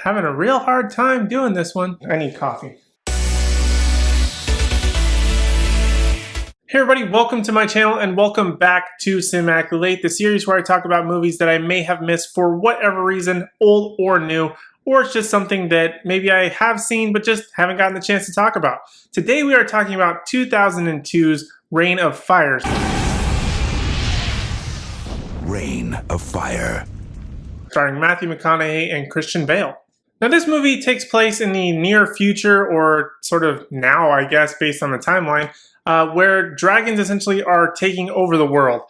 having a real hard time doing this one. I need coffee. Hey everybody, welcome to my channel and welcome back to Cinematically Late, the series where I talk about movies that I may have missed for whatever reason, old or new, or it's just something that maybe I have seen but just haven't gotten the chance to talk about. Today we are talking about 2002's Reign of Fire. Reign of Fire. Starring Matthew McConaughey and Christian Bale. Now this movie takes place in the near future, or sort of now I guess based on the timeline, where dragons essentially are taking over the world.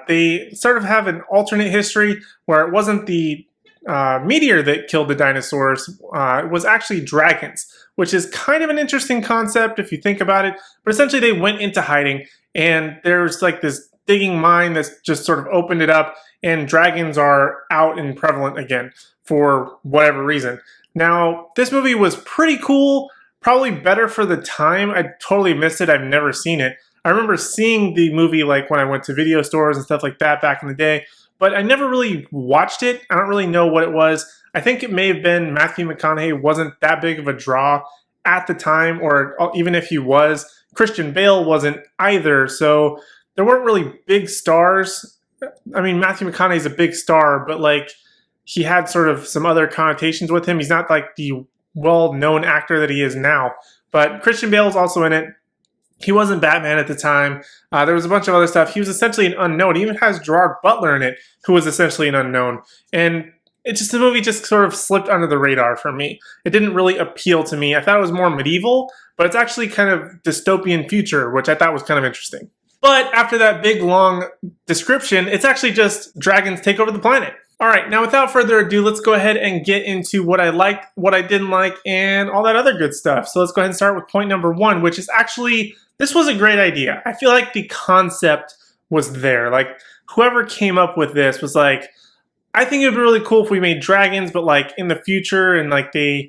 They sort of have an alternate history where it wasn't the meteor that killed the dinosaurs, it was actually dragons, which is kind of an interesting concept if you think about it, but essentially they went into hiding and there's like this digging mine that's just sort of opened it up and dragons are out and prevalent again for whatever reason. Now, this movie was pretty cool, probably better for the time. I totally missed it. I've never seen it. I remember seeing the movie like when I went to video stores and stuff like that back in the day, but I never really watched it. I don't really know what it was. I think it may have been Matthew McConaughey wasn't that big of a draw at the time, or even if he was, Christian Bale wasn't either, so there weren't really big stars. I mean, Matthew McConaughey's a big star, but like he had sort of some other connotations with him. He's not like the well-known actor that he is now, but Christian Bale is also in it. He wasn't Batman at the time. There was a bunch of other stuff. He was essentially an unknown. He even has Gerard Butler in it, who was essentially an unknown. And the movie just sort of slipped under the radar for me. It didn't really appeal to me. I thought it was more medieval, but it's actually kind of dystopian future, which I thought was kind of interesting. But after that big, long description, it's actually just dragons take over the planet. All right, now without further ado, let's go ahead and get into what I liked, what I didn't like, and all that other good stuff. So let's go ahead and start with point number one, which is actually, this was a great idea. I feel like the concept was there. Like, whoever came up with this was like, I think it would be really cool if we made dragons, but like in the future, and like they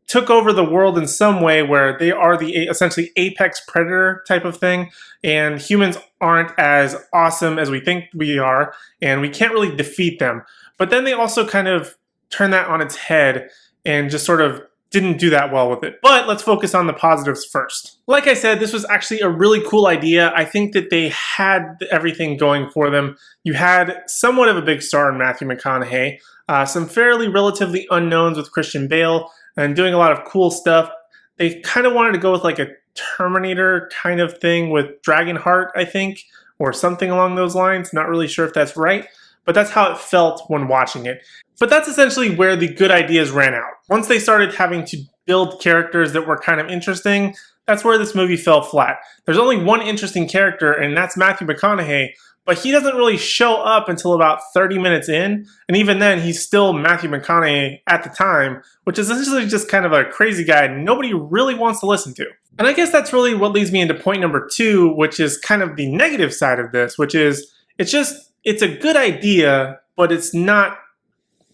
took over the world in some way where they are the essentially apex predator type of thing, and humans aren't as awesome as we think we are, and we can't really defeat them. But then they also kind of turn that on its head and just sort of didn't do that well with it. But let's focus on the positives first. Like I said, this was actually a really cool idea. I think that they had everything going for them. You had somewhat of a big star in Matthew McConaughey, some fairly relatively unknowns with Christian Bale, and doing a lot of cool stuff. They kind of wanted to go with like a Terminator kind of thing with Dragonheart, I think, or something along those lines. Not really sure if that's right, but that's how it felt when watching it. But that's essentially where the good ideas ran out. Once they started having to build characters that were kind of interesting, that's where this movie fell flat. There's only one interesting character, and that's Matthew McConaughey, but he doesn't really show up until about 30 minutes in, and even then, he's still Matthew McConaughey at the time, which is essentially just kind of a crazy guy nobody really wants to listen to. And I guess that's really what leads me into point number two, which is kind of the negative side of this, which is, it's a good idea, but it's not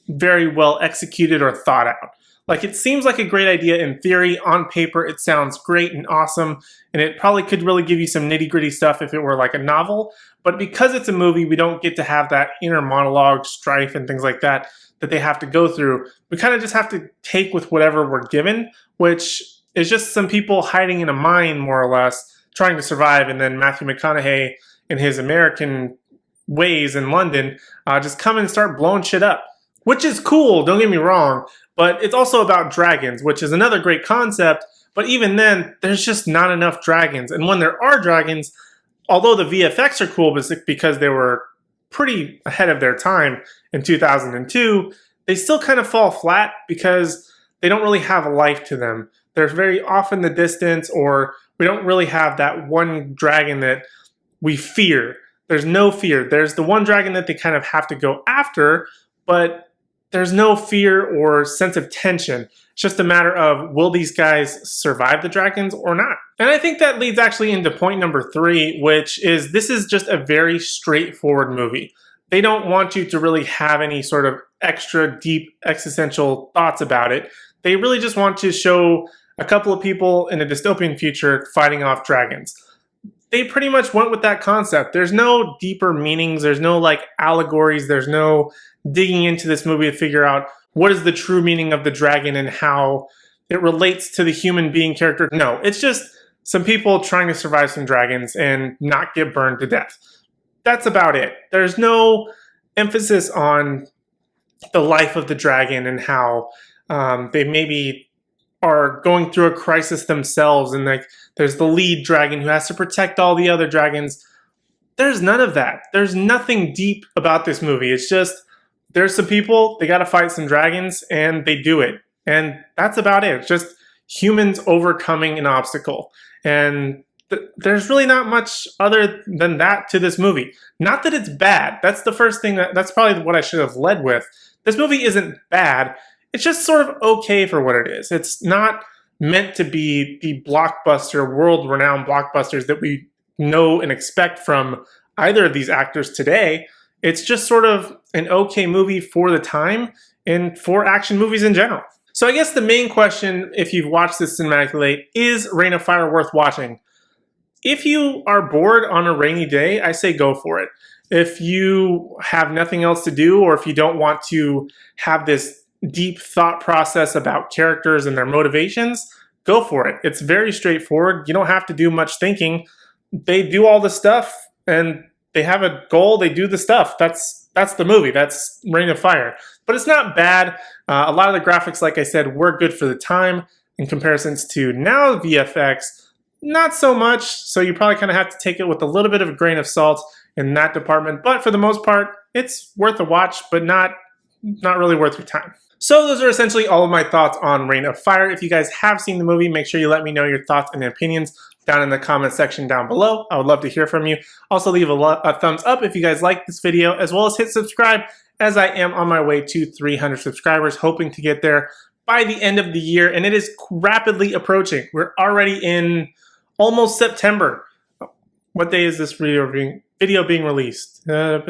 very well executed or thought out. Like, it seems like a great idea in theory. On paper, it sounds great and awesome, and it probably could really give you some nitty-gritty stuff if it were like a novel. But because it's a movie, we don't get to have that inner monologue, strife, and things like that that they have to go through. We kind of just have to take with whatever we're given, which is just some people hiding in a mine, more or less, trying to survive, and then Matthew McConaughey in his American ways in London just come and start blowing shit up. Which is cool, don't get me wrong, but it's also about dragons, which is another great concept, but even then, there's just not enough dragons. And when there are dragons, although the VFX are cool because they were pretty ahead of their time in 2002, they still kind of fall flat because they don't really have a life to them. They're very off in the distance, or we don't really have that one dragon that we fear. There's no fear. There's the one dragon that they kind of have to go after, but there's no fear or sense of tension. It's just a matter of, will these guys survive the dragons or not? And I think that leads actually into point number three, which is this is just a very straightforward movie. They don't want you to really have any sort of extra deep existential thoughts about it. They really just want to show a couple of people in a dystopian future fighting off dragons. They pretty much went with that concept. There's no deeper meanings. There's no like allegories. There's no digging into this movie to figure out what is the true meaning of the dragon and how it relates to the human being character. No, it's just some people trying to survive some dragons and not get burned to death. That's about it. There's no emphasis on the life of the dragon and how they maybe are going through a crisis themselves, and like there's the lead dragon who has to protect all the other dragons. There's none of that. There's nothing deep about this movie. It's just there's some people, they got to fight some dragons, and they do it. And that's about it. It's just humans overcoming an obstacle. And there's really not much other than that to this movie. Not that it's bad. That's the first thing that's probably what I should have led with. This movie isn't bad. It's just sort of okay for what it is. It's not meant to be the blockbuster, world-renowned blockbusters that we know and expect from either of these actors today. It's just sort of an okay movie for the time and for action movies in general. So I guess the main question, if you've watched this Cinematically Late, is Reign of Fire worth watching? If you are bored on a rainy day, I say go for it. If you have nothing else to do, or if you don't want to have this deep thought process about characters and their motivations, go for it. It's very straightforward. You don't have to do much thinking. They do all the stuff and they have a goal. They do the stuff. That's the movie. That's Reign of Fire. But it's not bad. A lot of the graphics, like I said, were good for the time in comparisons to now VFX. Not so much. So you probably kind of have to take it with a little bit of a grain of salt in that department. But for the most part, it's worth a watch, but not really worth your time. So those are essentially all of my thoughts on Reign of Fire. If you guys have seen the movie, make sure you let me know your thoughts and opinions down in the comment section down below. I would love to hear from you. Also leave a thumbs up if you guys like this video, as well as hit subscribe, as I am on my way to 300 subscribers, hoping to get there by the end of the year, and it is rapidly approaching. We're already in almost September. What day is this video being released? Yeah,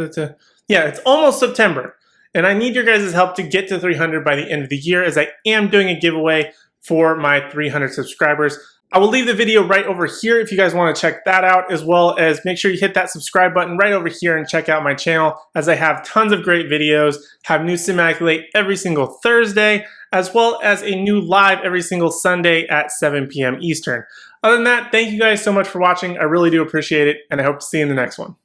it's almost September. And I need your guys' help to get to 300 by the end of the year, as I am doing a giveaway for my 300 subscribers. I will leave the video right over here if you guys want to check that out, as well as make sure you hit that subscribe button right over here and check out my channel, as I have tons of great videos, have new Cinematically Late every single Thursday, as well as a new live every single Sunday at 7 p.m. Eastern. Other than that, thank you guys so much for watching. I really do appreciate it, and I hope to see you in the next one.